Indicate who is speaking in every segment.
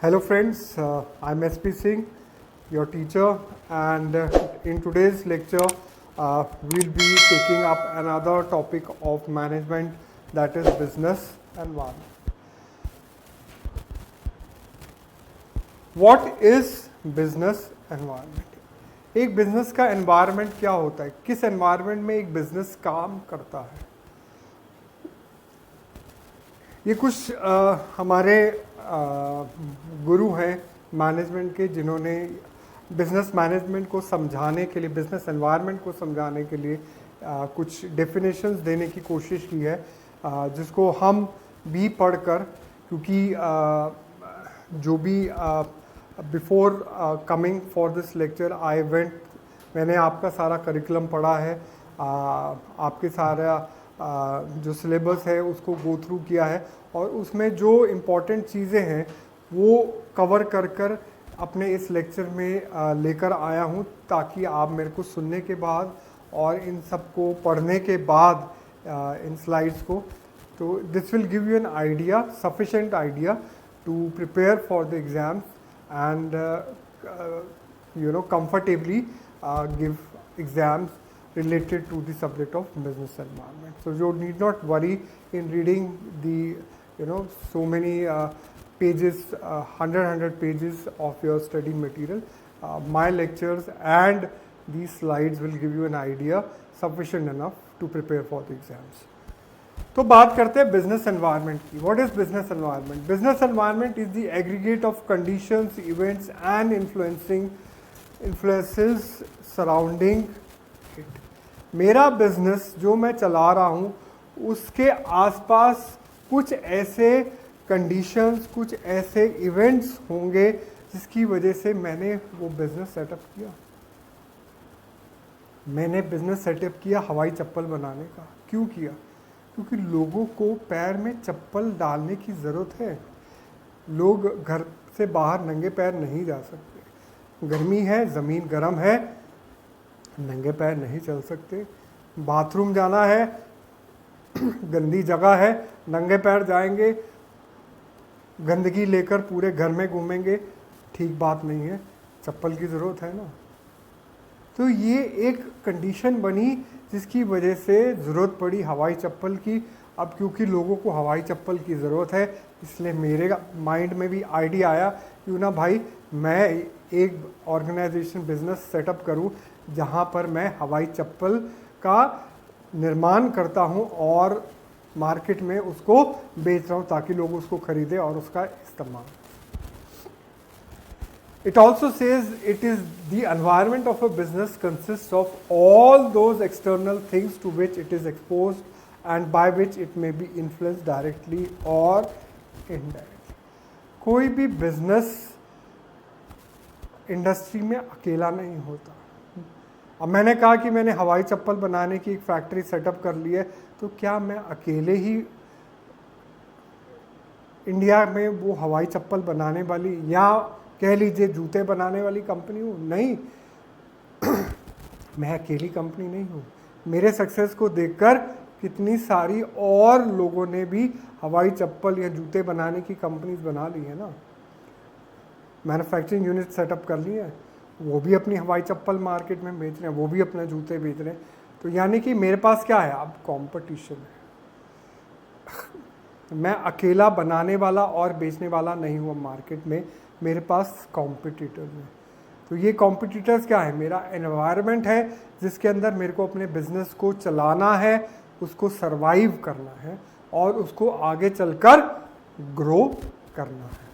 Speaker 1: Hello friends, I'm SP Singh, your teacher, and in today's lecture we'll be taking up another topic of management, that is business environment. What is business environment? एक business का environment क्या होता है, किस environment में एक business काम करता है। ये कुछ हमारे गुरु हैं मैनेजमेंट के, जिन्होंने बिजनेस मैनेजमेंट को समझाने के लिए, बिजनेस एनवायरनमेंट को समझाने के लिए कुछ डेफिनेशंस देने की कोशिश की है, जिसको हम भी पढ़कर, क्योंकि जो भी before coming for this lecture I went, मैंने आपका सारा करिकुलम पढ़ा है, आपके सारा जो सिलेबस है उसको गो थ्रू किया है, और उसमें जो इम्पोर्टेंट चीज़ें हैं वो कवर कर कर अपने इस लेक्चर में लेकर आया हूँ, ताकि आप मेरे को सुनने के बाद और इन सब को पढ़ने के बाद इन स्लाइड्स को, तो this will give you an idea, sufficient idea to prepare for the exams and comfortably give exams related to the subject of business environment. So you need not worry in reading the so many pages, 100 pages of your study material. My lectures and these slides will give you an idea sufficient enough to prepare for the exams. तो बात करते हैं business environment की। What is business environment? Business environment is the aggregate of conditions, events and influences surrounding it. मेरा business जो मैं चला रहा हूँ उसके आसपास कुछ ऐसे कंडीशंस, कुछ ऐसे इवेंट्स होंगे जिसकी वजह से मैंने वो बिजनेस सेटअप किया। मैंने बिजनेस सेटअप किया हवाई चप्पल बनाने का। क्यों किया? क्योंकि लोगों को पैर में चप्पल डालने की ज़रूरत है। लोग घर से बाहर नंगे पैर नहीं जा सकते, गर्मी है, ज़मीन गर्म है, नंगे पैर नहीं चल सकते। बाथरूम जाना है, गंदी जगह है, नंगे पैर जाएंगे, गंदगी लेकर पूरे घर में घूमेंगे, ठीक बात नहीं है, चप्पल की ज़रूरत है ना। तो ये एक कंडीशन बनी जिसकी वजह से ज़रूरत पड़ी हवाई चप्पल की। अब क्योंकि लोगों को हवाई चप्पल की ज़रूरत है, इसलिए मेरे माइंड में भी आइडिया आया, क्यों ना भाई मैं एक ऑर्गेनाइजेशन बिजनेस सेटअप करूं जहां पर मैं हवाई चप्पल का निर्माण करता हूं और मार्केट में उसको बेच रहा हूं, ताकि लोग उसको खरीदें और उसका इस्तेमाल। It also says it is the environment of a business consists of all those external things to which it is exposed and by which it may be influenced directly or indirectly. कोई भी business industry में अकेला नहीं होता। अब मैंने कहा कि मैंने हवाई चप्पल बनाने की एक फैक्ट्री सेटअप कर ली है, तो क्या मैं अकेले ही इंडिया में वो हवाई चप्पल बनाने वाली, या कह लीजिए जूते बनाने वाली कंपनी हूँ? नहीं, मैं अकेली कंपनी नहीं हूँ। मेरे सक्सेस को देखकर कितनी सारी और लोगों ने भी हवाई चप्पल या जूते बनाने की कंपनीज बना ली है ना, मैन्युफैक्चरिंग यूनिट सेटअप कर ली है, वो भी अपनी हवाई चप्पल मार्केट में बेच रहे हैं, वो भी अपने जूते बेच रहे हैं। तो यानी कि मेरे पास क्या है, अब कंपटीशन है। मैं अकेला बनाने वाला और बेचने वाला नहीं हूँ मार्केट में, मेरे पास कॉम्पिटिटर्स हैं। तो ये कॉम्पिटिटर्स क्या है? मेरा एनवायरनमेंट है जिसके अंदर मेरे को अपने बिजनेस को चलाना है, उसको सरवाइव करना है और उसको आगे चलकर ग्रो करना है।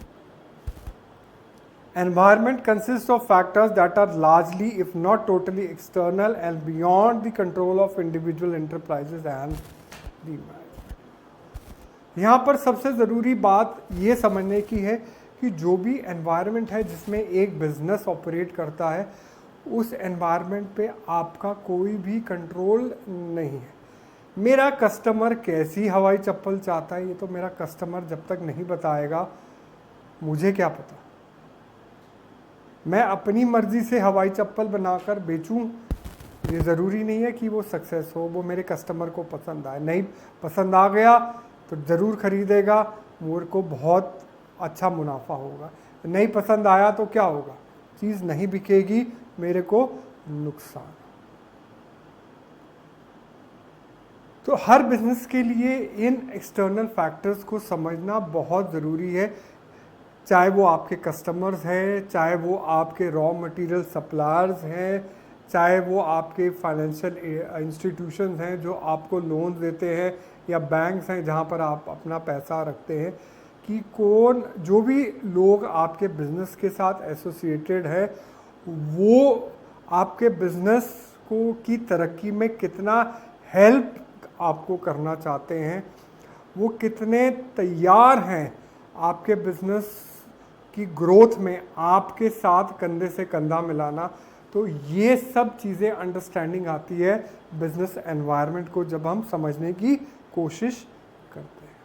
Speaker 1: Environment consist of factors that are largely if not totally external and beyond the control of individual enterprises and the management. यहाँ पर सबसे ज़रूरी बात ये समझने की है कि जो भी एनवायरनमेंट है जिसमें एक बिजनेस ऑपरेट करता है, उस एनवायरनमेंट पे आपका कोई भी कंट्रोल नहीं है। मेरा कस्टमर कैसी हवाई चप्पल चाहता है, ये तो मेरा कस्टमर जब तक नहीं बताएगा मुझे क्या पता। मैं अपनी मर्जी से हवाई चप्पल बनाकर बेचूं, ये ज़रूरी नहीं है कि वो सक्सेस हो, वो मेरे कस्टमर को पसंद आए। नहीं पसंद आ गया तो ज़रूर ख़रीदेगा, मेरे को बहुत अच्छा मुनाफा होगा। नहीं पसंद आया तो क्या होगा, चीज़ नहीं बिकेगी, मेरे को नुकसान। तो हर बिजनेस के लिए इन एक्सटर्नल फैक्टर्स को समझना बहुत ज़रूरी है, चाहे वो आपके कस्टमर्स हैं, चाहे वो आपके रॉ मटेरियल सप्लायर्स हैं, चाहे वो आपके फाइनेंशियल इंस्टीट्यूशंस हैं जो आपको लोन देते हैं, या बैंक्स हैं जहाँ पर आप अपना पैसा रखते हैं, कि कौन जो भी लोग आपके बिजनेस के साथ एसोसिएटेड है वो आपके बिजनेस को की तरक्की में कितना हेल्प आपको करना चाहते हैं, वो कितने तैयार हैं आपके बिजनेस की ग्रोथ में आपके साथ कंधे से कंधा मिलाना। तो ये सब चीज़ें अंडरस्टैंडिंग आती है बिजनेस एनवायरनमेंट को जब हम समझने की कोशिश करते हैं।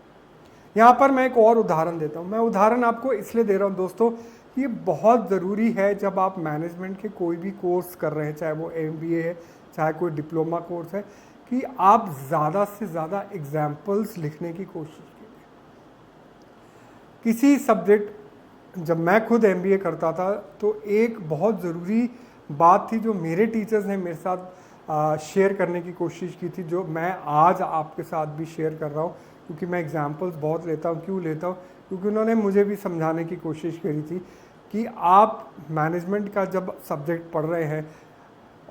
Speaker 1: यहाँ पर मैं एक और उदाहरण देता हूँ। मैं उदाहरण आपको इसलिए दे रहा हूँ दोस्तों, ये बहुत ज़रूरी है जब आप मैनेजमेंट के कोई भी कोर्स कर रहे हैं, चाहे वो MBA है, चाहे कोई डिप्लोमा कोर्स है, कि आप ज़्यादा से ज़्यादा एग्जाम्पल्स लिखने की कोशिश कीजिए। किसी सब्जेक्ट, जब मैं खुद MBA करता था तो एक बहुत ज़रूरी बात थी जो मेरे टीचर्स ने मेरे साथ शेयर करने की कोशिश की थी, जो मैं आज आपके साथ भी शेयर कर रहा हूँ, क्योंकि मैं एग्जाम्पल्स बहुत लेता हूँ। क्यों लेता हूँ? क्योंकि उन्होंने मुझे भी समझाने की कोशिश करी थी कि आप मैनेजमेंट का जब सब्जेक्ट पढ़ रहे हैं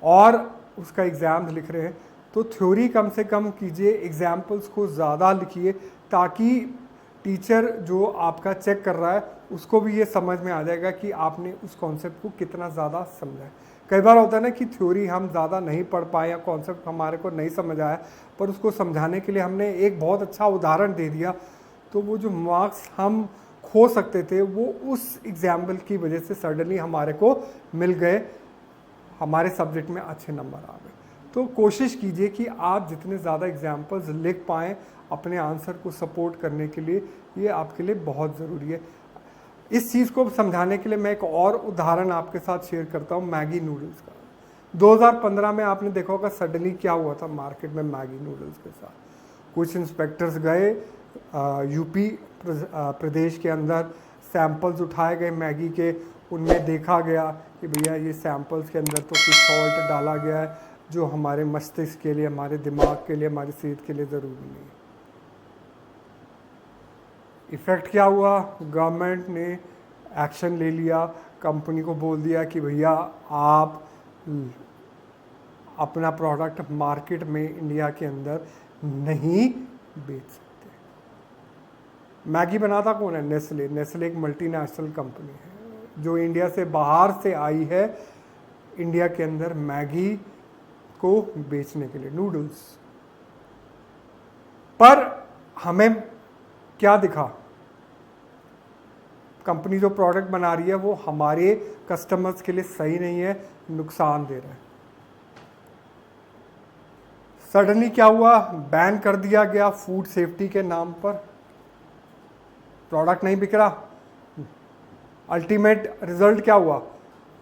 Speaker 1: और उसका एग्ज़ाम लिख रहे हैं तो थ्योरी कम से कम कीजिए, एग्जाम्पल्स को ज़्यादा लिखिए, ताकि टीचर जो आपका चेक कर रहा है उसको भी ये समझ में आ जाएगा कि आपने उस कॉन्सेप्ट को कितना ज़्यादा समझा है। कई बार होता है ना कि थ्योरी हम ज़्यादा नहीं पढ़ पाए या कॉन्सेप्ट हमारे को नहीं समझ आया, पर उसको समझाने के लिए हमने एक बहुत अच्छा उदाहरण दे दिया, तो वो जो मार्क्स हम खो सकते थे वो उस एग्जाम्पल की वजह से सडनली हमारे को मिल गए, हमारे सब्जेक्ट में अच्छे नंबर आ गए। तो कोशिश कीजिए कि आप जितने ज़्यादा एग्जाम्पल्स लिख पाएँ अपने आंसर को सपोर्ट करने के लिए, ये आपके लिए बहुत ज़रूरी है। इस चीज़ को समझाने के लिए मैं एक और उदाहरण आपके साथ शेयर करता हूँ, मैगी नूडल्स का। 2015 में आपने देखा होगा सडनली क्या हुआ था मार्केट में मैगी नूडल्स के साथ। कुछ इंस्पेक्टर्स गए यूपी प्रदेश के अंदर, सैंपल्स उठाए गए मैगी के, उनमें देखा गया कि भैया ये सैंपल्स के अंदर तो कुछ सॉल्ट डाला गया है जो हमारे मस्तिष्क के लिए, हमारे दिमाग के लिए, हमारी सेहत के लिए ज़रूरी नहीं है। इफ़ेक्ट क्या हुआ? गवर्नमेंट ने एक्शन ले लिया, कंपनी को बोल दिया कि भैया आप अपना प्रोडक्ट मार्केट में इंडिया के अंदर नहीं बेच सकते। मैगी बनाता कौन है? नेस्ले। नेस्ले एक मल्टीनेशनल कंपनी है जो इंडिया से बाहर से आई है इंडिया के अंदर मैगी को बेचने के लिए, नूडल्स। पर हमें क्या दिखा? कंपनी जो प्रोडक्ट बना रही है वो हमारे कस्टमर्स के लिए सही नहीं है, नुकसान दे रहा है। सडनली क्या हुआ? बैन कर दिया गया फूड सेफ्टी के नाम पर, प्रोडक्ट नहीं बिक रहा। अल्टीमेट रिजल्ट क्या हुआ?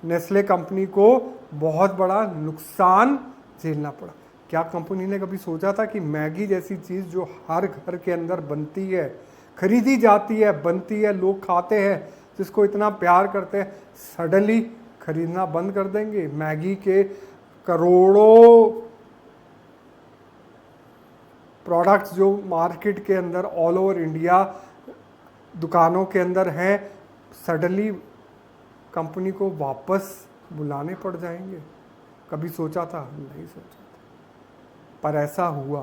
Speaker 1: नेस्ले कंपनी को बहुत बड़ा नुकसान झेलना पड़ा। क्या कंपनी ने कभी सोचा था कि मैगी जैसी चीज़ जो हर घर के अंदर बनती है, खरीदी जाती है, बनती है, लोग खाते हैं, जिसको इतना प्यार करते हैं, सडनली खरीदना बंद कर देंगे? मैगी के करोड़ों प्रोडक्ट्स जो मार्केट के अंदर ऑल ओवर इंडिया दुकानों के अंदर हैं, सडनली कंपनी को वापस बुलाने पड़ जाएंगे? कभी सोचा था? नहीं सोचा था, पर ऐसा हुआ।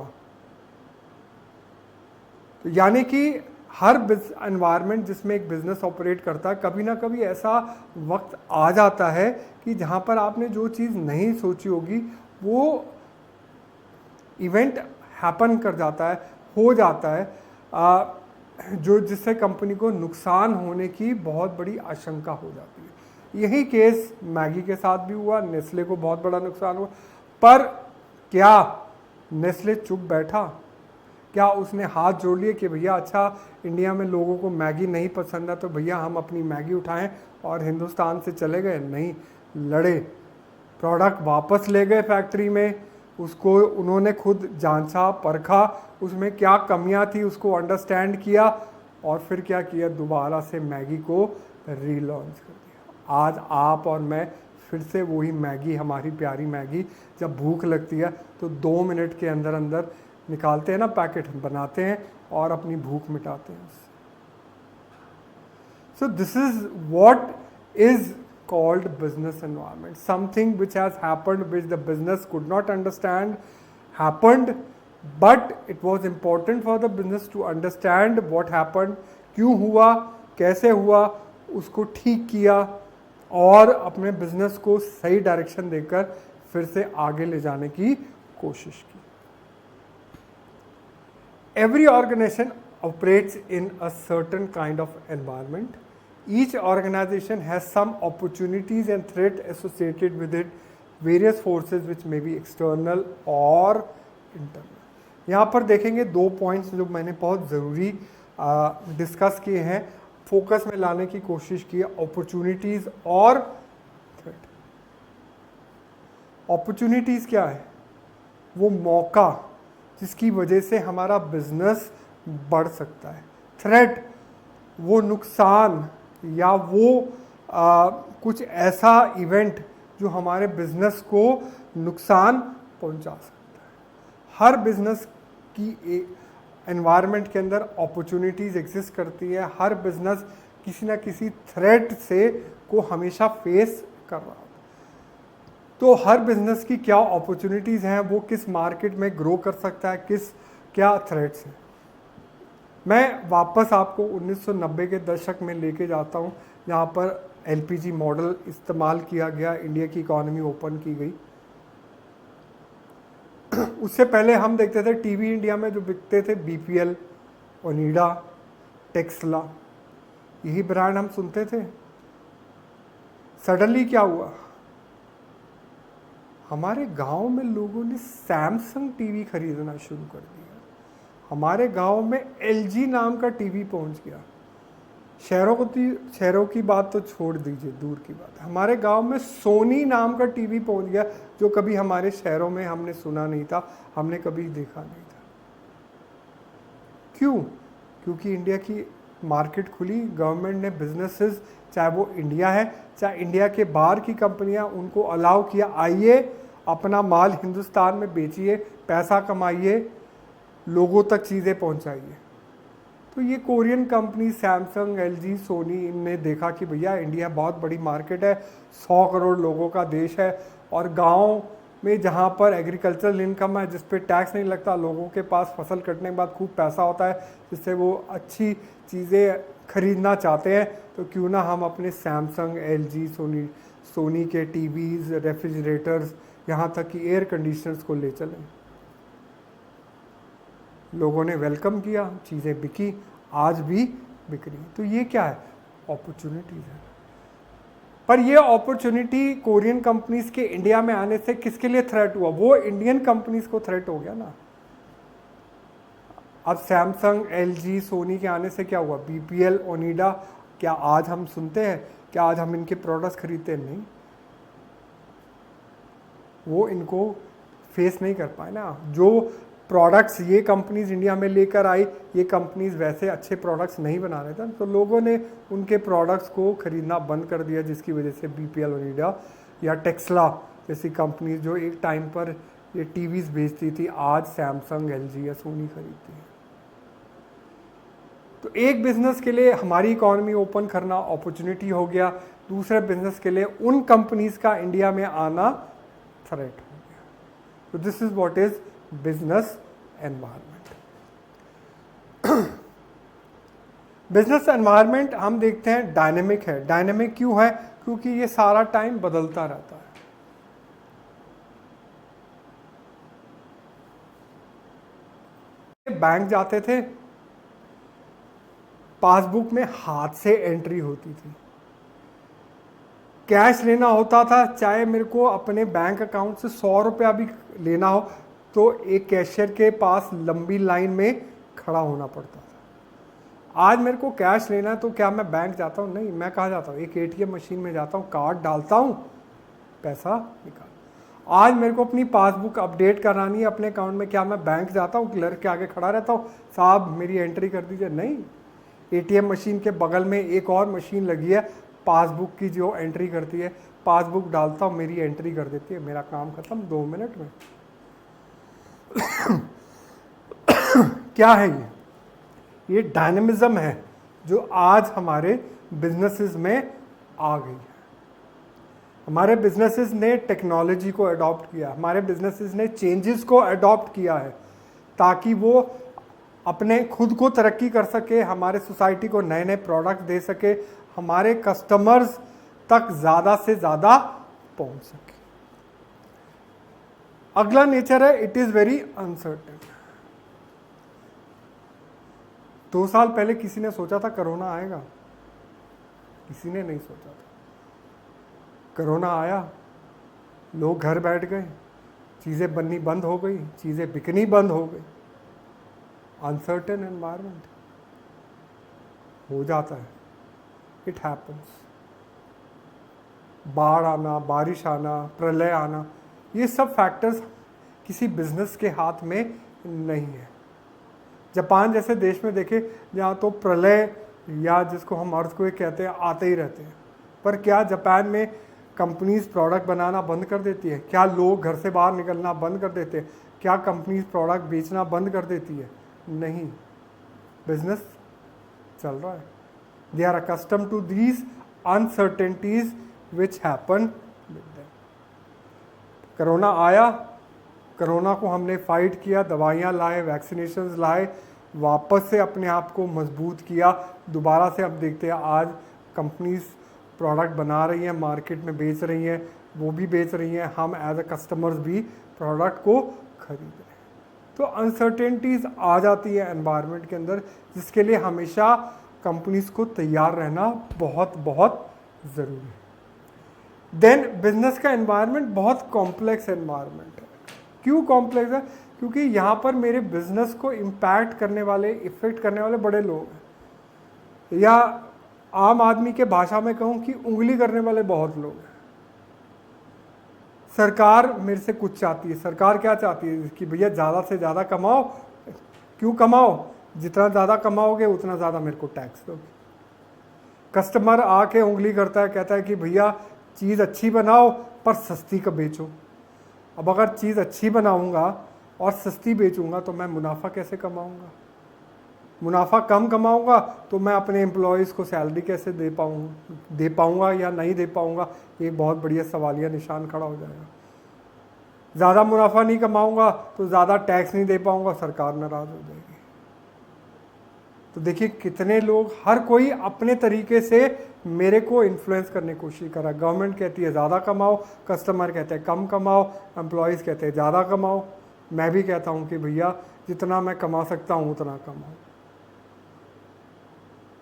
Speaker 1: तो यानी कि हर एनवायरनमेंट जिसमें एक बिजनेस ऑपरेट करता है, कभी ना कभी ऐसा वक्त आ जाता है कि जहाँ पर आपने जो चीज़ नहीं सोची होगी वो इवेंट हैपन कर जाता है, हो जाता है, जो जिससे कंपनी को नुकसान होने की बहुत बड़ी आशंका हो जाती है। यही केस मैगी के साथ भी हुआ, नेस्ले को बहुत बड़ा नुकसान हुआ। पर क्या नेस्ले चुप बैठा? क्या उसने हाथ जोड़ लिए कि भैया अच्छा इंडिया में लोगों को मैगी नहीं पसंद है तो भैया हम अपनी मैगी उठाएं और हिंदुस्तान से चले गए? नहीं, लड़े, प्रोडक्ट वापस ले गए फैक्ट्री में, उसको उन्होंने खुद जांचा, परखा, उसमें क्या कमियां थी उसको अंडरस्टैंड किया, और फिर क्या किया? दोबारा से मैगी को रीलॉन्च कर दिया। आज आप और मैं फिर से वही मैगी, हमारी प्यारी मैगी, जब भूख लगती है तो 2 मिनट के अंदर अंदर निकालते हैं ना पैकेट, बनाते हैं और अपनी भूख मिटाते हैं उससे। So this is what is called business environment. Something which has happened which the business could not understand happened, but it was important for the business to understand what happened, क्यों हुआ, कैसे हुआ, उसको ठीक किया और अपने बिजनेस को सही डायरेक्शन देकर फिर से आगे ले जाने की कोशिश की। Every organization operates in a certain kind of environment. Each organization has some opportunities and threats associated with it, various forces which may be external or internal. यहाँ पर देखेंगे 2 पॉइंट्स जो मैंने बहुत ज़रूरी डिस्कस किए हैं, फोकस में लाने की कोशिश की है, अपॉर्चुनिटीज़ और थ्रेट। अपॉर्चुनिटीज़ क्या है? वो मौका जिसकी वजह से हमारा बिजनेस बढ़ सकता है। थ्रेट वो नुकसान या वो कुछ ऐसा इवेंट जो हमारे बिजनेस को नुकसान पहुंचा सकता है। हर बिजनेस की एनवायरनमेंट के अंदर अपॉर्चुनिटीज़ एग्जिस्ट करती है। हर बिजनेस किसी ना किसी थ्रेट से को हमेशा फेस कर रहा है। तो हर बिजनेस की क्या अपॉर्चुनिटीज़ हैं, वो किस मार्केट में ग्रो कर सकता है, क्या थ्रेट्स हैं। मैं वापस आपको 1990 के दशक में लेके जाता हूँ, जहाँ पर एलपीजी मॉडल इस्तेमाल किया गया, इंडिया की इकॉनमी ओपन की गई। उससे पहले हम देखते थे टीवी इंडिया में जो बिकते थे बीपीएल, ओनिडा, टेक्सला, यही ब्रांड हम सुनते थे। सडनली क्या हुआ, हमारे गांव में लोगों ने सैमसंग टीवी खरीदना शुरू कर दिया। हमारे गांव में एलजी नाम का टीवी पहुंच गया। शहरों की बात तो छोड़ दीजिए, दूर की बात। हमारे गांव में सोनी नाम का टीवी पहुंच गया, जो कभी हमारे शहरों में हमने सुना नहीं था, हमने कभी देखा नहीं था। क्यों? क्योंकि इंडिया की मार्केट खुली, गवर्नमेंट ने बिजनेसेस, चाहे वो इंडिया है चाहे इंडिया के बाहर की कंपनियां, उनको अलाउ किया, आइए अपना माल हिंदुस्तान में बेचिए, पैसा कमाइए, लोगों तक चीज़ें पहुंचाइए। तो ये Korean company Samsung, LG, Sony, इनने देखा कि भैया इंडिया बहुत बड़ी मार्केट है, 100 करोड़ लोगों का देश है, और गांव में जहाँ पर एग्रीकल्चरल इनकम है, जिस पे टैक्स नहीं लगता, लोगों के पास फसल कटने के बाद खूब पैसा होता है, जिससे वो अच्छी चीज़ें खरीदना चाहते हैं, तो क्यों ना हम अपने सैमसंग, एलजी, सोनी के टीवीज़, रेफ्रिजरेटर्स, यहाँ तक कि एयर कंडीशनर्स को ले चलें। लोगों ने वेलकम किया, चीज़ें बिकी, आज भी बिक रही। तो ये क्या है? अपॉर्चुनिटीज़ है। पर ये अपॉर्चुनिटी कोरियन कंपनीज के इंडिया में आने से किसके लिए थ्रेट हुआ? वो इंडियन कंपनीज को थ्रेट हो गया ना। अब सैमसंग, एलजी, सोनी के आने से क्या हुआ? बीपीएल, ओनिडा, क्या आज हम सुनते हैं? क्या आज हम इनके प्रोडक्ट्स खरीदते हैं? नहीं, वो इनको फेस नहीं कर पाए ना। जो प्रोडक्ट्स ये कंपनीज इंडिया में लेकर आई, ये कंपनीज वैसे अच्छे प्रोडक्ट्स नहीं बना रहे थे, तो लोगों ने उनके प्रोडक्ट्स को खरीदना बंद कर दिया, जिसकी वजह से बीपीएल, ओनिडा या टेक्सला जैसी कंपनीज जो एक टाइम पर ये टीवीज़ बेचती थी, आज सैमसंग, एलजी या सोनी खरीदती है। तो एक बिजनेस के लिए हमारी इकॉनमी ओपन करना अपॉर्चुनिटी हो गया, दूसरे बिजनेस के लिए उन कंपनीज का इंडिया में आना थ्रेट हो गया। तो this is what is business environment. Business environment हम देखते हैं डायनेमिक है। डायनेमिक क्यों है? क्योंकि ये सारा टाइम बदलता रहता है। बैंक जाते थे, पासबुक में हाथ से एंट्री होती थी। कैश लेना होता था, चाहे मेरे को अपने बैंक अकाउंट से 100 रुपया भी लेना हो, तो एक कैशियर के पास लंबी लाइन में खड़ा होना पड़ता था। आज मेरे को कैश लेना है तो क्या मैं बैंक जाता हूँ? नहीं, मैं कहाँ जाता हूँ? एक एटीएम मशीन में जाता हूँ, कार्ड डालता हूँ, पैसा निकाल। आज मेरे को अपनी पासबुक अपडेट करानी है अपने अकाउंट में, क्या मैं बैंक जाता हूँ, क्लर्क के आगे खड़ा रहता हूँ, साहब मेरी एंट्री कर दीजिए? नहीं, एटीएम मशीन के बगल में एक और मशीन लगी है पासबुक की, जो एंट्री करती है। पासबुक डालता हूँ, मेरी एंट्री कर देती है, मेरा काम खत्म 2 मिनट में। क्या है ये डायनेमिज्म है जो आज हमारे बिजनेसेस में आ गई है। हमारे बिजनेसेस ने टेक्नोलॉजी को अडॉप्ट किया, हमारे बिजनेसेस ने चेंजेस को अडॉप्ट किया है ताकि वो अपने खुद को तरक्की कर सके, हमारे सोसाइटी को नए नए प्रोडक्ट दे सके, हमारे कस्टमर्स तक ज़्यादा से ज़्यादा पहुंच सके। अगला नेचर है, इट इज़ वेरी अनसर्टेन। 2 साल पहले किसी ने सोचा था कोरोना आएगा? किसी ने नहीं सोचा था। कोरोना आया, लोग घर बैठ गए, चीज़ें बननी बंद हो गई, चीज़ें बिकनी बंद हो गई। अनसर्टेन एनवायरनमेंट हो जाता है, इट हैपन्स। बाढ़ आना, बारिश आना, प्रलय आना, ये सब फैक्टर्स किसी बिजनेस के हाथ में नहीं है। जापान जैसे देश में देखे जहाँ तो प्रलय या जिसको हम अर्थक्वेक कहते हैं आते ही रहते हैं, पर क्या जापान में कंपनीज प्रोडक्ट बनाना बंद कर देती है? क्या लोग घर से बाहर निकलना बंद कर देते हैं? क्या कंपनीज प्रोडक्ट बेचना बंद कर देती है? नहीं, बिजनेस चल रहा है। They are accustom to these uncertainties which happen with them. Corona आया, कोरोना को हमने फाइट किया, दवाइयाँ लाए, वैक्सीनेशंस लाए, वापस से अपने आप को मजबूत किया। दोबारा से अब देखते हैं आज कंपनीज प्रोडक्ट बना रही हैं, मार्केट में बेच रही हैं, वो भी बेच रही हैं, हम एज अ कस्टमर्स भी प्रोडक्ट को खरीद रहे हैं। तो अनसर्टेनिटीज़ आ जाती है एनवायरनमेंट के अंदर, जिसके लिए हमेशा कंपनीज को तैयार रहना बहुत बहुत ज़रूरी है। देन बिजनेस का एनवायरनमेंट बहुत कॉम्प्लेक्स एनवायरनमेंट है। क्यों कॉम्प्लेक्स है? क्योंकि यहाँ पर मेरे बिजनेस को इम्पैक्ट करने वाले, इफेक्ट करने वाले बड़े लोग हैं, या आम आदमी के भाषा में कहूँ कि उंगली करने वाले बहुत लोग हैं। सरकार मेरे से कुछ चाहती है। सरकार क्या चाहती है कि भैया ज़्यादा से ज़्यादा कमाओ। क्यों कमाओ? जितना ज़्यादा कमाओगे उतना ज़्यादा मेरे को टैक्स दोगे। कस्टमर आके उंगली करता है, कहता है कि भैया चीज़ अच्छी बनाओ पर सस्ती का बेचो। अब अगर चीज़ अच्छी बनाऊंगा और सस्ती बेचूंगा तो मैं मुनाफा कैसे कमाऊंगा? मुनाफा कम कमाऊंगा तो मैं अपने एम्प्लॉयज़ को सैलरी कैसे दे पाऊंगा या नहीं दे पाऊंगा? एक बहुत बढ़िया सवालिया निशान खड़ा हो जाएगा। ज़्यादा मुनाफा नहीं कमाऊंगा तो ज़्यादा टैक्स नहीं दे पाऊंगा, सरकार नाराज़ हो जाएगी। तो देखिए कितने लोग, हर कोई अपने तरीके से मेरे को इन्फ्लुएंस करने की कोशिश कर रहा है। गवर्नमेंट कहती है ज़्यादा कमाओ, कस्टमर कहते हैं कम कमाओ, एम्प्लॉयज़ कहते हैं ज़्यादा कमाओ, मैं भी कहता हूँ कि भैया जितना मैं कमा सकता हूँ उतना कमाओ।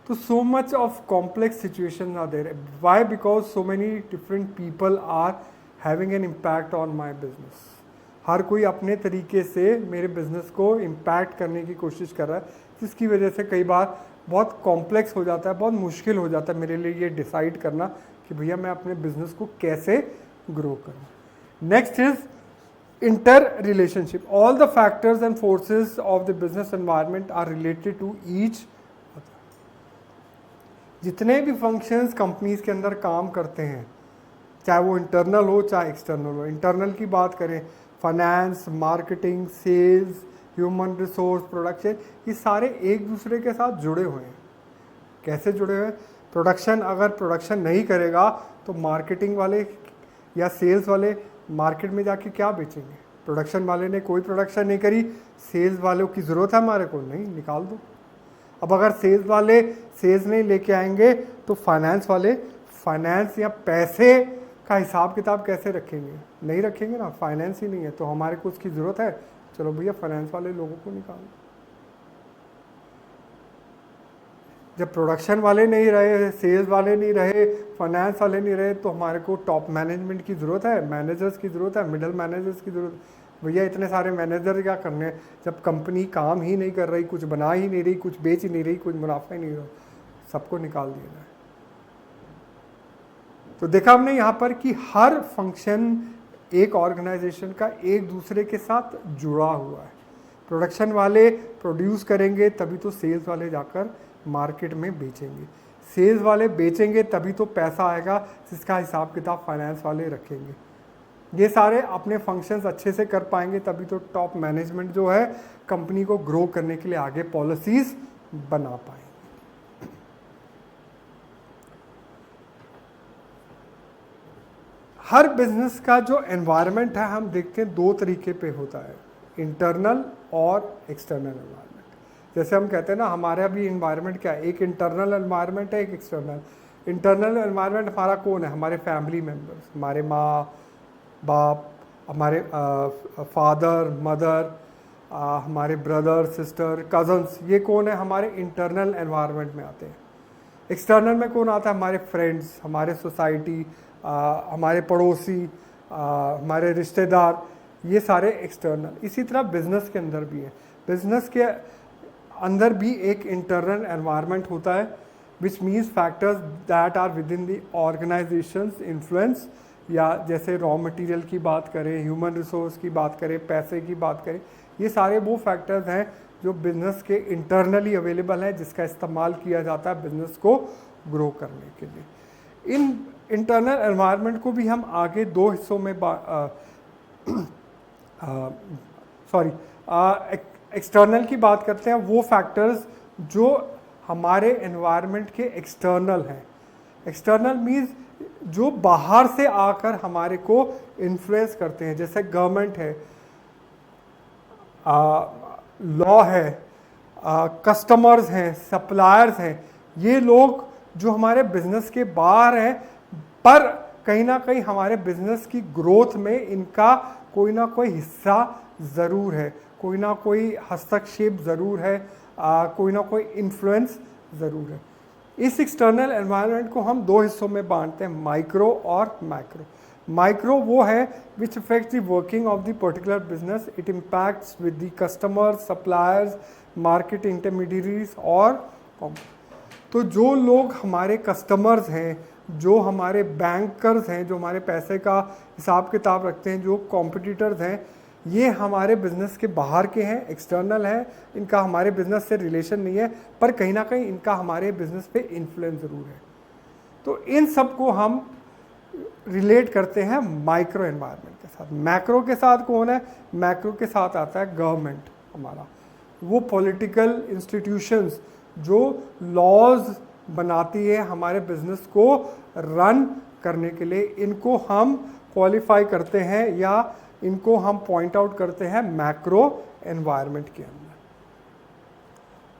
Speaker 1: तो so much of complex situations are there. Why? Because so many different people are having an impact on my business. हर कोई अपने तरीके से मेरे बिजनेस को इम्पैक्ट करने की कोशिश कर रहा है, जिसकी वजह से कई बार बहुत कॉम्प्लेक्स हो जाता है, बहुत मुश्किल हो जाता है मेरे लिए ये डिसाइड करना कि भैया मैं अपने बिजनेस को कैसे ग्रो करूँ। Next is inter relationship. All the factors and forces of the business environment are related to each. जितने भी फंक्शंस कंपनीज के अंदर काम करते हैं, चाहे वो इंटरनल हो चाहे एक्सटर्नल हो। इंटरनल की बात करें, finance, marketing, sales, human resource, production, ये सारे एक दूसरे के साथ जुड़े हुए हैं। कैसे जुड़े हुए हैं? प्रोडक्शन, अगर प्रोडक्शन नहीं करेगा तो मार्केटिंग वाले या सेल्स वाले मार्केट में जाके क्या बेचेंगे? प्रोडक्शन वाले ने कोई प्रोडक्शन नहीं करी, सेल्स वालों की ज़रूरत है हमारे को, नहीं, निकाल दो। अब अगर सेल्स वाले सेल्स नहीं लेके आएंगे तो फाइनेंस वाले फाइनेंस या पैसे का हिसाब किताब कैसे रखेंगे? नहीं रखेंगे ना, फाइनेंस ही नहीं है तो हमारे को उसकी ज़रूरत है, चलो भैया फाइनेंस वाले लोगों को निकालो। जब प्रोडक्शन वाले नहीं रहे, सेल्स वाले नहीं रहे, फाइनेंस वाले नहीं रहे, तो हमारे को टॉप मैनेजमेंट की ज़रूरत है, मैनेजर्स की ज़रूरत है, मिडल मैनेजर्स की ज़रूरत है। भैया इतने सारे मैनेजर क्या करने हैं जब कंपनी काम ही नहीं कर रही, कुछ बना ही नहीं रही, कुछ बेच ही नहीं रही, कुछ मुनाफा ही नहीं रहा, सबको निकाल दिया जाए। तो देखा हमने यहाँ पर कि हर फंक्शन एक ऑर्गेनाइजेशन का एक दूसरे के साथ जुड़ा हुआ है। प्रोडक्शन वाले प्रोड्यूस करेंगे तभी तो सेल्स वाले जाकर मार्केट में बेचेंगे। सेल्स वाले बेचेंगे तभी तो पैसा आएगा, जिसका हिसाब किताब फाइनेंस वाले रखेंगे। ये सारे अपने फंक्शंस अच्छे से कर पाएंगे तभी तो टॉप मैनेजमेंट जो है कंपनी को ग्रो करने के लिए आगे पॉलिसीज बना पाएंगे। हर बिजनेस का जो एनवायरनमेंट है हम देखते हैं दो तरीके पे होता है, इंटरनल और एक्सटर्नल एनवायरनमेंट। जैसे हम कहते हैं ना हमारा भी एनवायरनमेंट क्या है, एक इंटरनल एनवायरनमेंट है, एक एक्सटर्नल। इंटरनल एनवायरनमेंट हमारा कौन है, हमारे फैमिली मेम्बर्स, हमारे माँ बाप, हमारे फादर मदर, हमारे ब्रदर सिस्टर कज़न्स, ये कौन है, हमारे इंटरनल एनवायरनमेंट में आते हैं। एक्सटर्नल में कौन आता है, हमारे फ्रेंड्स, हमारे सोसाइटी, हमारे पड़ोसी, हमारे रिश्तेदार, ये सारे एक्सटर्नल। इसी तरह बिजनेस के अंदर भी है, बिजनेस के अंदर भी एक इंटरनल एनवायरनमेंट होता है, which means factors that are within the organizations influence, या जैसे रॉ मटेरियल की बात करें, ह्यूमन रिसोर्स की बात करें, पैसे की बात करें, ये सारे वो फैक्टर्स हैं जो बिजनेस के इंटरनली अवेलेबल हैं, जिसका इस्तेमाल किया जाता है बिजनेस को ग्रो करने के लिए। इन इंटरनल एनवायरनमेंट को भी हम आगे दो हिस्सों में एक्सटर्नल की बात करते हैं, वो फैक्टर्स जो हमारे एनवायरनमेंट के एक्सटर्नल हैं। एक्सटर्नल मीन्स जो बाहर से आकर हमारे को इन्फ्लुएंस करते हैं, जैसे गवर्नमेंट है, लॉ है, कस्टमर्स हैं, सप्लायर्स हैं, ये लोग जो हमारे बिजनेस के बाहर हैं, पर कहीं ना कहीं हमारे बिजनेस की ग्रोथ में इनका कोई ना कोई हिस्सा ज़रूर है, कोई ना कोई हस्तक्षेप ज़रूर है, कोई ना कोई इन्फ्लुएंस ज़रूर है। इस एक्सटर्नल एनवायरनमेंट को हम दो हिस्सों में बांटते हैं, माइक्रो और मैक्रो। माइक्रो वो है which affects the working of the particular business, it impacts with the customers, suppliers, market intermediaries और तो जो लोग हमारे कस्टमर्स हैं, जो हमारे बैंकर्स हैं, जो हमारे पैसे का हिसाब किताब रखते हैं, जो कॉम्पिटिटर्स हैं, ये हमारे बिजनेस के बाहर के हैं, एक्सटर्नल हैं, इनका हमारे बिजनेस से रिलेशन नहीं है, पर कहीं ना कहीं इनका हमारे बिजनेस पे इन्फ्लुएंस ज़रूर है। तो इन सब को हम रिलेट करते हैं माइक्रो एनवायरनमेंट के साथ। मैक्रो के साथ कौन है, मैक्रो के साथ आता है गवर्नमेंट हमारा, वो पॉलिटिकल इंस्टीट्यूशंस जो लॉज बनाती है हमारे बिजनेस को रन करने के लिए, इनको हम क्वालिफाई करते हैं या इनको हम पॉइंट आउट करते हैं मैक्रो एनवायरनमेंट के अंदर।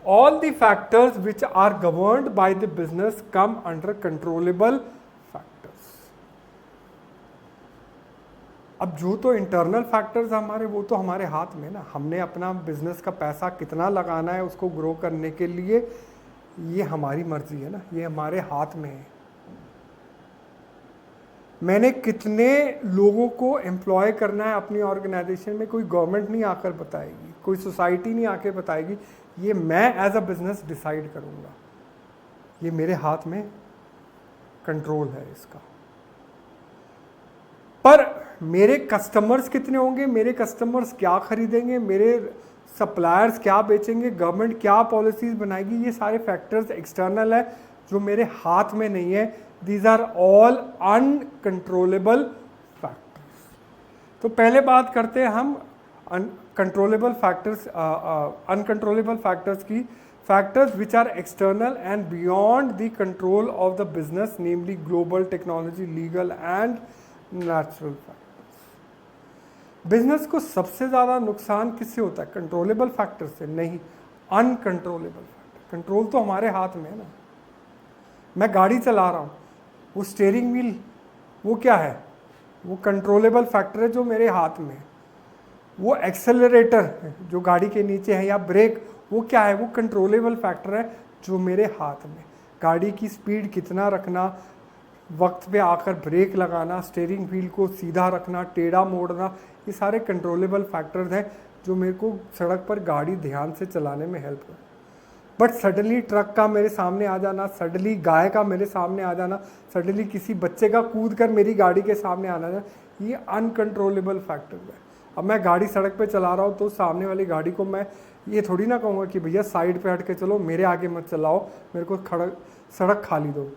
Speaker 1: All the factors which are governed by the business come under controllable factors. अब जो तो इंटरनल फैक्टर्स हमारे, वो तो हमारे हाथ में ना, हमने अपना बिजनेस का पैसा कितना लगाना है उसको ग्रो करने के लिए, ये हमारी मर्जी है ना, ये हमारे हाथ में है। मैंने कितने लोगों को एम्प्लॉय करना है अपनी ऑर्गेनाइजेशन में, कोई गवर्नमेंट नहीं आकर बताएगी, कोई सोसाइटी नहीं आकर बताएगी, ये मैं एज अ बिजनेस डिसाइड करूँगा, ये मेरे हाथ में कंट्रोल है इसका। पर मेरे कस्टमर्स कितने होंगे, मेरे कस्टमर्स क्या खरीदेंगे, मेरे सप्लायर्स क्या बेचेंगे, गवर्नमेंट क्या पॉलिसीज बनाएगी, ये सारे फैक्टर्स एक्सटर्नल है जो मेरे हाथ में नहीं है। These are all uncontrollable factors. तो पहले बात करते हैं हम कंट्रोलेबल फैक्टर्स, अनकंट्रोलेबल फैक्टर्स की। Factors which are external and beyond the control of the business, namely global, technology, legal and natural factors. Business को सबसे ज़्यादा नुकसान किससे होता है, कंट्रोलेबल फैक्टर से नहीं, अनकंट्रोलेबल फैक्टर। कंट्रोल तो हमारे हाथ में है ना, मैं गाड़ी चला रहा हूँ, वो स्टीयरिंग व्हील वो क्या है, वो कंट्रोलेबल फैक्टर है जो मेरे हाथ में है। वो एक्सेलरेटर जो गाड़ी के नीचे है या ब्रेक, वो क्या है, वो कंट्रोलेबल फैक्टर है जो मेरे हाथ में। गाड़ी की स्पीड कितना रखना, वक्त पे आकर ब्रेक लगाना, स्टीयरिंग व्हील को सीधा रखना, टेढ़ा मोड़ना, ये सारे कंट्रोलेबल फैक्टर्स हैं जो मेरे को सड़क पर गाड़ी ध्यान से चलाने में हेल्प करे। बट सडनली ट्रक का मेरे सामने आ जाना, सडनली गाय का मेरे सामने आ जाना, सडनली किसी बच्चे का कूद कर मेरी गाड़ी के सामने आना, ये अनकंट्रोलेबल फैक्टर है। अब मैं गाड़ी सड़क पे चला रहा हूँ तो सामने वाली गाड़ी को मैं ये थोड़ी ना कहूँगा कि भैया साइड पे हट के चलो, मेरे आगे मत चलाओ, मेरे को सड़क खाली दो।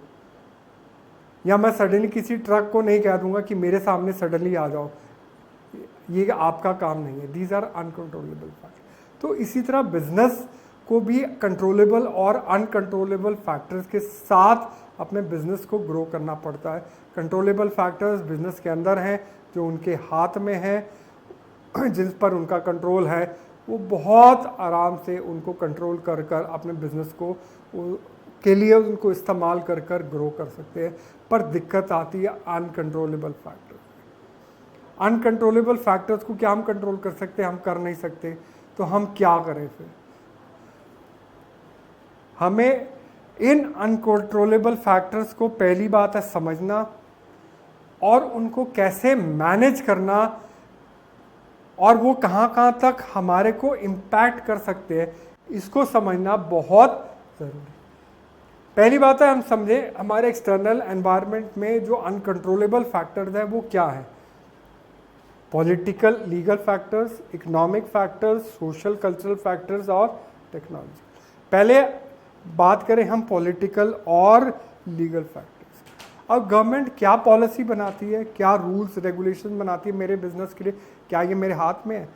Speaker 1: या मैं सडनली किसी ट्रक को नहीं कह दूंगा कि मेरे सामने सडनली आ जाओ, ये आपका काम नहीं है। These are uncontrollable factor. तो इसी तरह बिजनेस को भी कंट्रोलेबल और अनकंट्रोलेबल फैक्टर्स के साथ अपने बिजनेस को ग्रो करना पड़ता है। कंट्रोलेबल फैक्टर्स बिजनेस के अंदर हैं, जो उनके हाथ में है, जिन पर उनका कंट्रोल है, वो बहुत आराम से उनको कंट्रोल कर कर अपने बिजनेस को के लिए उनको इस्तेमाल कर कर ग्रो कर सकते हैं। पर दिक्कत आती है अनकंट्रोलेबल फैक्टर। अनकंट्रोलेबल फैक्टर्स को क्या हम कंट्रोल कर सकते हैं? हम कर नहीं सकते। तो हम क्या करें फिर? हमें इन अनकंट्रोलेबल फैक्टर्स को पहली बात है समझना और उनको कैसे मैनेज करना, और वो कहाँ तक हमारे को इम्पैक्ट कर सकते हैं, इसको समझना बहुत ज़रूरी। पहली बात है हम समझें हमारे एक्सटर्नल एनवायरनमेंट में जो अनकंट्रोलेबल फैक्टर्स हैं वो क्या है। Political legal factors, economic factors, social cultural factors और टेक्नोलॉजी। पहले बात करें हम पॉलिटिकल और लीगल फैक्टर्स। अब गवर्नमेंट क्या पॉलिसी बनाती है, क्या रूल्स रेगुलेशन बनाती है मेरे बिजनेस के लिए, क्या ये मेरे हाथ में है?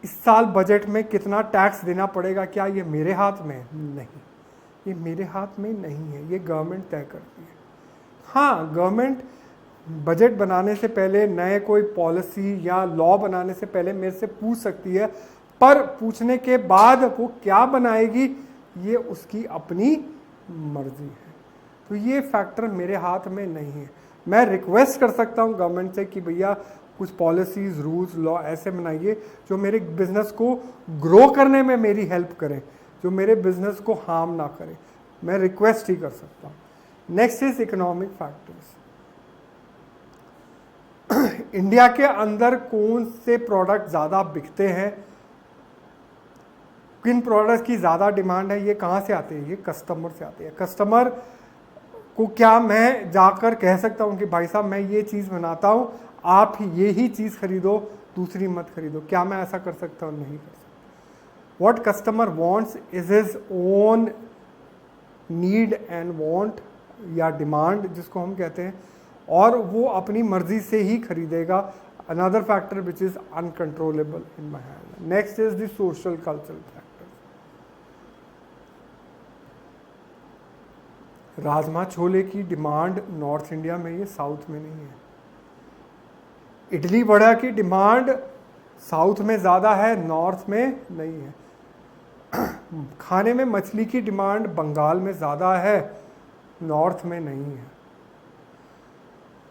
Speaker 1: इस साल बजट में कितना टैक्स देना पड़ेगा, क्या ये मेरे हाथ में है? नहीं, ये मेरे हाथ में नहीं है, ये गवर्नमेंट तय करती है। हाँ, गवर्नमेंट बजट बनाने से पहले, नए कोई पॉलिसी या लॉ बनाने से पहले मेरे से पूछ सकती है, पर पूछने के बाद वो क्या बनाएगी ये उसकी अपनी मर्जी है। तो ये फैक्टर मेरे हाथ में नहीं है। मैं रिक्वेस्ट कर सकता हूँ गवर्नमेंट से कि भैया कुछ पॉलिसीज़, रूल्स, लॉ ऐसे बनाइए जो मेरे बिजनेस को ग्रो करने में मेरी हेल्प करें, जो मेरे बिजनेस को हार्म ना करें। मैं रिक्वेस्ट ही कर सकता हूँ। Next is economic factors. India के अंदर कौन से प्रोडक्ट ज़्यादा बिकते हैं, किन प्रोडक्ट्स की ज़्यादा डिमांड है, ये कहाँ से आते हैं? ये कस्टमर से आते हैं। कस्टमर को क्या मैं जाकर कह सकता हूँ कि भाई साहब मैं ये चीज़ बनाता हूँ, आप यही चीज़ खरीदो, दूसरी मत खरीदो? क्या मैं ऐसा कर सकता हूँ? नहीं कर सकता। What customer wants is his own need and want या डिमांड जिसको हम कहते हैं, और वो अपनी मर्जी से ही खरीदेगा। Another factor which is uncontrollable in my hand. Next is the social cultural factor. Rajma chole की डिमांड नॉर्थ इंडिया में है, साउथ में नहीं है। इडली वड़ा की डिमांड साउथ में ज़्यादा है, नॉर्थ में नहीं है। खाने में मछली की डिमांड बंगाल में ज़्यादा है, नॉर्थ में नहीं है।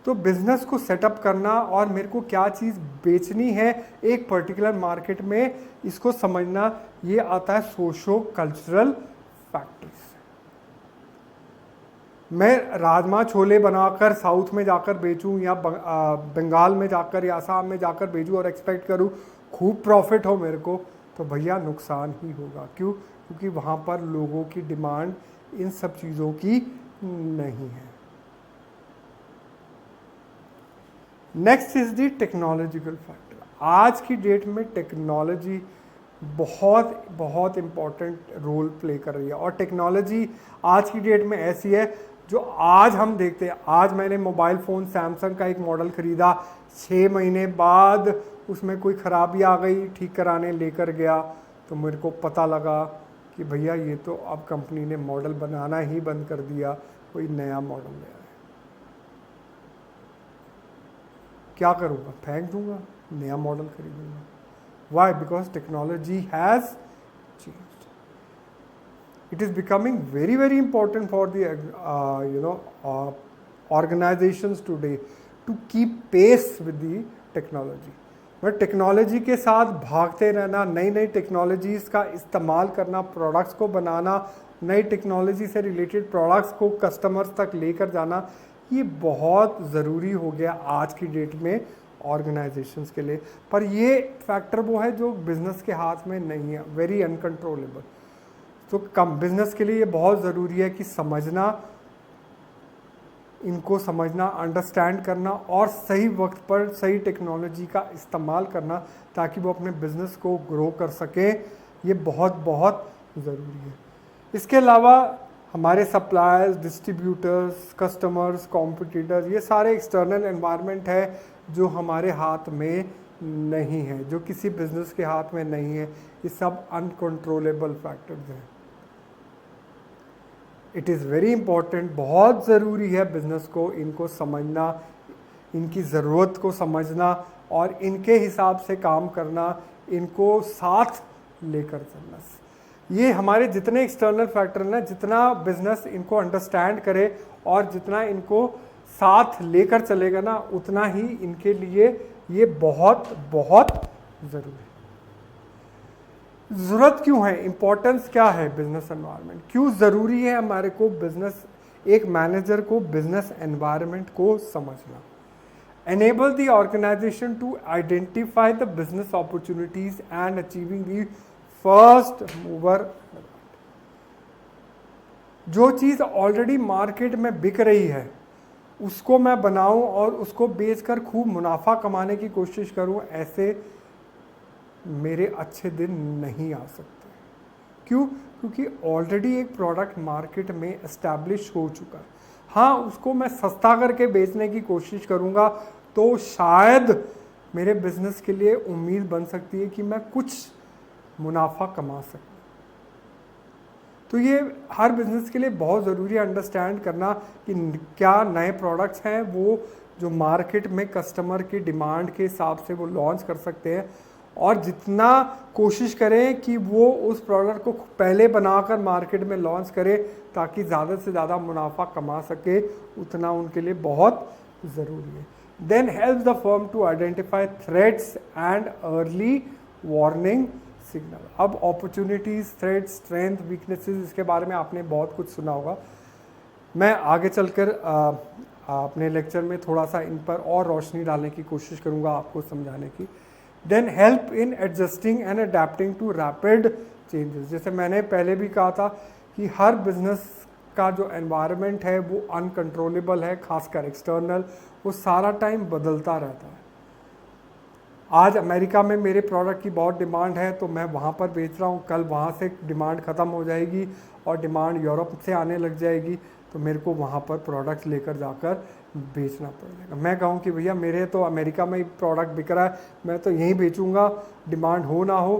Speaker 1: तो बिजनेस को सेटअप करना और मेरे को क्या चीज़ बेचनी है एक पर्टिकुलर मार्केट में, इसको समझना, ये आता है सोशो कल्चरल फैक्टर्स। मैं राजमा छोले बनाकर साउथ में जाकर बेचूं या बंगाल में जाकर या असम में जाकर बेचूं और एक्सपेक्ट करूं खूब प्रॉफिट हो मेरे को, तो भैया नुकसान ही होगा। क्यों? क्योंकि वहाँ पर लोगों की डिमांड इन सब चीज़ों की नहीं है। Next is the technological factor. आज की डेट में टेक्नोलॉजी बहुत बहुत इम्पॉर्टेंट रोल प्ले कर रही है, और टेक्नोलॉजी आज की डेट में ऐसी है जो आज हम देखते हैं। आज मैंने मोबाइल फ़ोन सैमसंग का एक मॉडल ख़रीदा, 6 महीने बाद उसमें कोई ख़राबी आ गई, ठीक कराने लेकर गया तो मेरे को पता लगा कि भैया ये तो अब कंपनी ने मॉडल बनाना ही बंद कर दिया, कोई नया मॉडल ले आया। क्या करूँगा? फेंक दूंगा, नया मॉडल खरीदूंगा। Why? Because technology has changed. It is becoming very very important for the organizations today to keep pace with the technology. But technology के साथ भागते रहना, नई नई टेक्नोलॉजीज़ का इस्तेमाल करना, प्रोडक्ट्स को बनाना, नई टेक्नोलॉजी से रिलेटेड प्रोडक्ट्स को कस्टमर्स तक लेकर जाना, ये बहुत ज़रूरी हो गया आज की डेट में ऑर्गेनाइजेशंस के लिए। पर ये फैक्टर वो है जो बिज़नेस के हाथ में नहीं है, वेरी अनकंट्रोलेबल। तो कम बिजनेस के लिए ये बहुत ज़रूरी है कि समझना इनको समझना, अंडरस्टैंड करना और सही वक्त पर सही टेक्नोलॉजी का इस्तेमाल करना ताकि वो अपने बिजनेस को ग्रो कर सके, ये बहुत बहुत ज़रूरी है। इसके अलावा हमारे सप्लायर्स, डिस्ट्रीब्यूटर्स, कस्टमर्स, कॉम्पिटिटर्स, ये सारे एक्सटर्नल एनवायरनमेंट है जो हमारे हाथ में नहीं है, जो किसी बिजनेस के हाथ में नहीं है। ये सब अनकंट्रोलेबल फैक्टर्स हैं। इट इज़ वेरी इंपॉर्टेंट, बहुत ज़रूरी है बिजनेस को इनको समझना, इनकी ज़रूरत को समझना और इनके हिसाब से काम करना, इनको साथ लेकर चलना। ये हमारे जितने एक्सटर्नल फैक्टर हैं ना, जितना बिजनेस इनको अंडरस्टैंड करे और जितना इनको साथ लेकर चलेगा ना, उतना ही इनके लिए ये बहुत बहुत ज़रूरी है। ज़रूरत क्यों है, इम्पोर्टेंस क्या है बिजनेस एनवायरनमेंट, क्यों ज़रूरी है हमारे को बिजनेस, एक मैनेजर को बिजनेस एनवायरनमेंट को समझना। Enable the organization to identify the business opportunities and achieving the first mover. जो चीज़ ऑलरेडी मार्केट में बिक रही है उसको मैं बनाऊं और उसको बेचकर खूब मुनाफा कमाने की कोशिश करूं, ऐसे मेरे अच्छे दिन नहीं आ सकते। क्यों? क्योंकि ऑलरेडी एक प्रोडक्ट मार्केट में एस्टैब्लिश हो चुका है। हाँ, उसको मैं सस्ता करके बेचने की कोशिश करूंगा तो शायद मेरे बिजनेस के लिए उम्मीद बन सकती है कि मैं कुछ मुनाफा कमा सकूं। तो ये हर बिजनेस के लिए बहुत ज़रूरी है अंडरस्टैंड करना कि क्या नए प्रोडक्ट्स हैं वो जो मार्केट में कस्टमर की डिमांड के हिसाब से वो लॉन्च कर सकते हैं, और जितना कोशिश करें कि वो उस प्रोडक्ट को पहले बनाकर मार्केट में लॉन्च करें ताकि ज़्यादा से ज़्यादा मुनाफा कमा सके, उतना उनके लिए बहुत ज़रूरी है। Then help the firm to identify threats and early warning signal. अब अपॉर्चुनिटीज़, थ्रेट्स, स्ट्रेंथ, वीकनेसेस, इसके बारे में आपने बहुत कुछ सुना होगा। मैं आगे चलकर अपने लेक्चर में थोड़ा सा इन पर और रोशनी डालने की कोशिश करूँगा, आपको समझाने की। Then help in adjusting and adapting to rapid changes. जैसे मैंने पहले भी कहा था कि हर बिजनेस का जो एनवायरनमेंट है वो अनकंट्रोलेबल है, खासकर एक्सटर्नल, वो सारा टाइम बदलता रहता है। आज अमेरिका में मेरे प्रोडक्ट की बहुत डिमांड है तो मैं वहाँ पर बेच रहा हूँ, कल वहाँ से डिमांड ख़त्म हो जाएगी और डिमांड यूरोप से आने लग जाएगी, तो मेरे को वहाँ पर प्रोडक्ट लेकर जाकर बेचना पड़ेगा। मैं कहूँ कि भैया मेरे तो अमेरिका में ही प्रोडक्ट बिक रहा है, मैं तो यहीं बेचूँगा, डिमांड हो ना हो,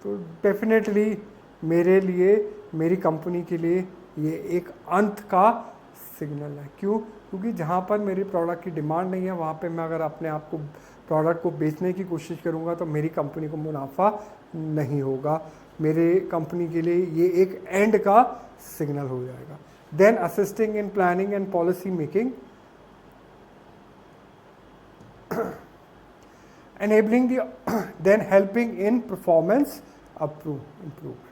Speaker 1: तो डेफिनेटली मेरे लिए, मेरी कंपनी के लिए ये एक अंत का सिग्नल है। क्यों? क्योंकि जहाँ पर मेरी प्रोडक्ट की डिमांड नहीं है वहाँ पे मैं अगर अपने आप को, प्रोडक्ट को बेचने की कोशिश करूँगा तो मेरी कंपनी को मुनाफा नहीं होगा, मेरे कंपनी के लिए ये एक एंड का सिग्नल हो जाएगा। Then assisting in planning and policy making, enabling the then helping in performance improvement।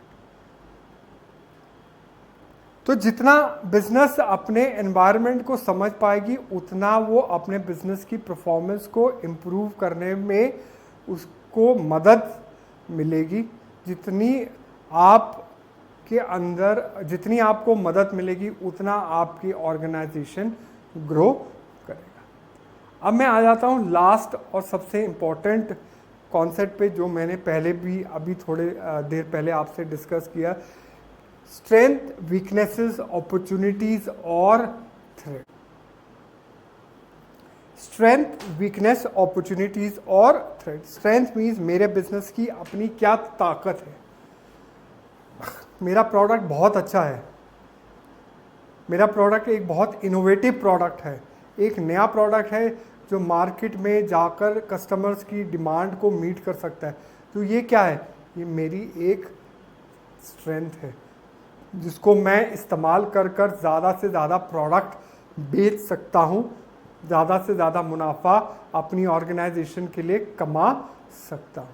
Speaker 1: तो जितना बिजनेस अपने एनवायरनमेंट को समझ पाएगी उतना वो अपने बिजनेस की परफॉर्मेंस को इम्प्रूव करने में उसको मदद मिलेगी। जितनी आपके अंदर, जितनी आपको मदद मिलेगी उतना आपकी ऑर्गेनाइजेशन ग्रो करेगा। अब मैं आ जाता हूँ लास्ट और सबसे इम्पोर्टेंट कॉन्सेप्ट पे जो मैंने पहले भी अभी थोड़े देर पहले आपसे डिस्कस किया, स्ट्रेंथ, वीकनेसेस, अपॉर्चुनिटीज और थ्रेट। स्ट्रेंथ, वीकनेस, अपॉर्चुनिटीज और थ्रेट। स्ट्रेंथ मीन्स मेरे बिजनेस की अपनी क्या ताकत है, मेरा प्रोडक्ट बहुत अच्छा है, मेरा प्रोडक्ट एक बहुत इनोवेटिव प्रोडक्ट है, एक नया प्रोडक्ट है जो मार्केट में जाकर कस्टमर्स की डिमांड को मीट कर सकता है। तो ये क्या है? ये मेरी एक स्ट्रेंथ है जिसको मैं इस्तेमाल कर कर ज़्यादा से ज़्यादा प्रोडक्ट बेच सकता हूँ, ज़्यादा से ज़्यादा मुनाफा अपनी ऑर्गेनाइजेशन के लिए कमा सकता हूँ।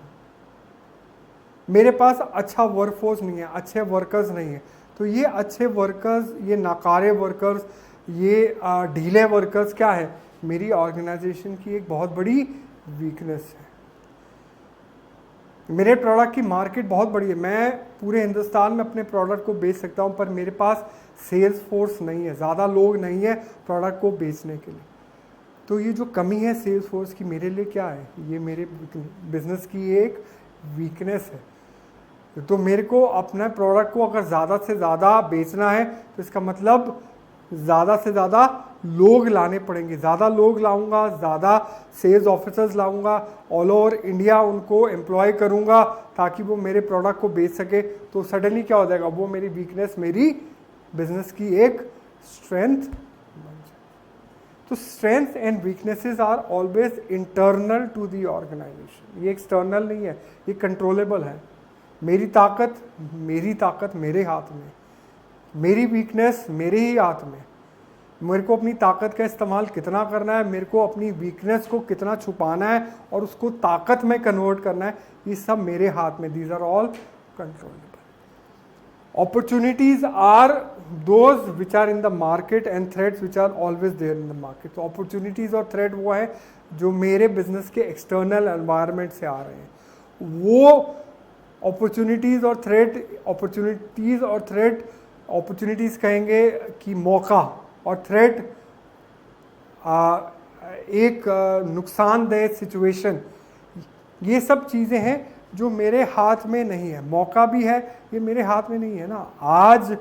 Speaker 1: मेरे पास अच्छा वर्कफोर्स नहीं है, अच्छे वर्कर्स नहीं है, तो ये अच्छे वर्कर्स, ये नाकारे वर्कर्स, ये ढीले वर्कर्स क्या है? मेरी ऑर्गेनाइजेशन की एक बहुत बड़ी वीकनेस है। मेरे प्रोडक्ट की मार्केट बहुत बड़ी है, मैं पूरे हिंदुस्तान में अपने प्रोडक्ट को बेच सकता हूँ, पर मेरे पास सेल्स फोर्स नहीं है, ज़्यादा लोग नहीं है प्रोडक्ट को बेचने के लिए। तो ये जो कमी है सेल्स फोर्स की मेरे लिए क्या है, ये मेरे बिजनेस की एक वीकनेस है। तो मेरे को अपना प्रोडक्ट को अगर ज़्यादा से ज़्यादा बेचना है तो इसका मतलब ज़्यादा से ज़्यादा लोग लाने पड़ेंगे, ज़्यादा लोग लाऊंगा, ज़्यादा सेल्स ऑफिसर्स लाऊंगा, ऑल ओवर इंडिया उनको एम्प्लॉय करूंगा ताकि वो मेरे प्रोडक्ट को बेच सके। तो सडनली क्या हो जाएगा, वो मेरी वीकनेस मेरी बिजनेस की एक स्ट्रेंथ बन जाए। तो strength and weaknesses are always internal to the organization, ये एक्सटर्नल नहीं है, ये कंट्रोलेबल है। मेरी ताकत मेरे हाथ में, मेरी वीकनेस मेरे ही हाथ में। मेरे को अपनी ताकत का इस्तेमाल कितना करना है, मेरे को अपनी वीकनेस को कितना छुपाना है और उसको ताकत में कन्वर्ट करना है, ये सब मेरे हाथ में। These are all controllable. Opportunities are those which are in the market and threats which are always there in the market. तो opportunities और threat वो है जो मेरे बिजनेस के एक्सटर्नल एनवायरनमेंट से आ रहे हैं। वो opportunities और threat, opportunities कहेंगे कि मौका, और threat एक नुकसानदेह सिचुएशन। ये सब चीज़ें हैं जो मेरे हाथ में नहीं है। मौका भी है, ये मेरे हाथ में नहीं है ना। आज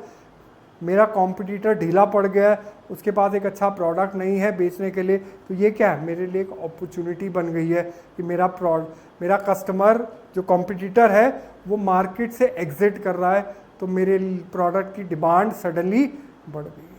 Speaker 1: मेरा कॉम्पिटिटर ढीला पड़ गया है, उसके पास एक अच्छा प्रोडक्ट नहीं है बेचने के लिए, तो ये क्या है, मेरे लिए एक अपॉर्चुनिटी बन गई है कि मेरा कस्टमर जो कॉम्पिटिटर है वो मार्केट से एग्जिट कर रहा है, तो मेरे प्रोडक्ट की डिमांड सडनली बढ़ गई है।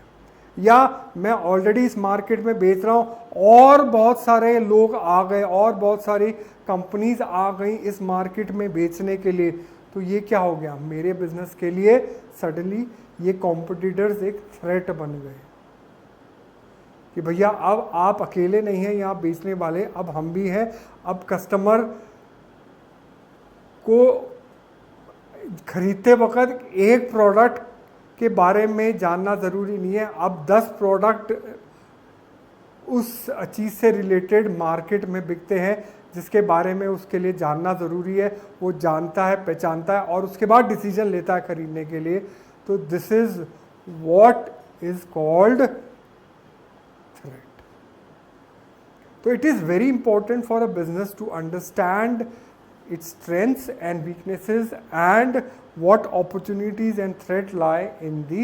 Speaker 1: या मैं ऑलरेडी इस मार्केट में बेच रहा हूँ और बहुत सारे लोग आ गए और बहुत सारी कंपनीज आ गई इस मार्केट में बेचने के लिए, तो ये क्या हो गया, मेरे बिजनेस के लिए सडनली ये कॉम्पिटिटर्स एक थ्रेट बन गए कि भैया अब आप अकेले नहीं हैं यहाँ बेचने वाले, अब हम भी हैं। अब कस्टमर को खरीदते वक्त एक प्रोडक्ट के बारे में जानना ज़रूरी नहीं है, अब 10 प्रोडक्ट उस चीज़ से रिलेटेड मार्केट में बिकते हैं जिसके बारे में उसके लिए जानना ज़रूरी है। वो जानता है, पहचानता है और उसके बाद डिसीजन लेता है खरीदने के लिए। तो this is what is called threat. तो it is very important for a business to understand its strengths and weaknesses and what opportunities and threat lie in the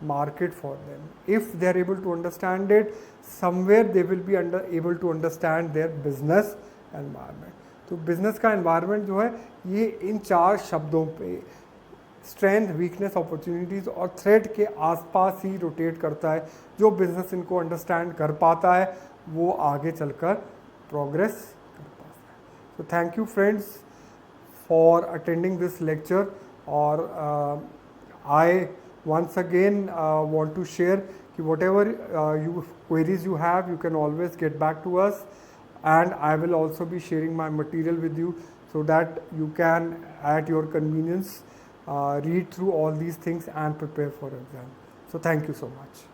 Speaker 1: market for them. If they are able to understand it, somewhere they will be able to understand their business environment. तो business का environment जो है ये इन 4 शब्दों पे strength, weakness, opportunities और threat के आसपास ही रोटेट करता है। जो बिजनेस इनको अंडरस्टैंड कर पाता है वो आगे चलकर progress. So thank you friends for attending this lecture, or I once again want to share कि whatever queries you have, you can always get back to us, and I will also be sharing my material with you so that you can at your convenience read through all these things and prepare for exam. So thank you so much.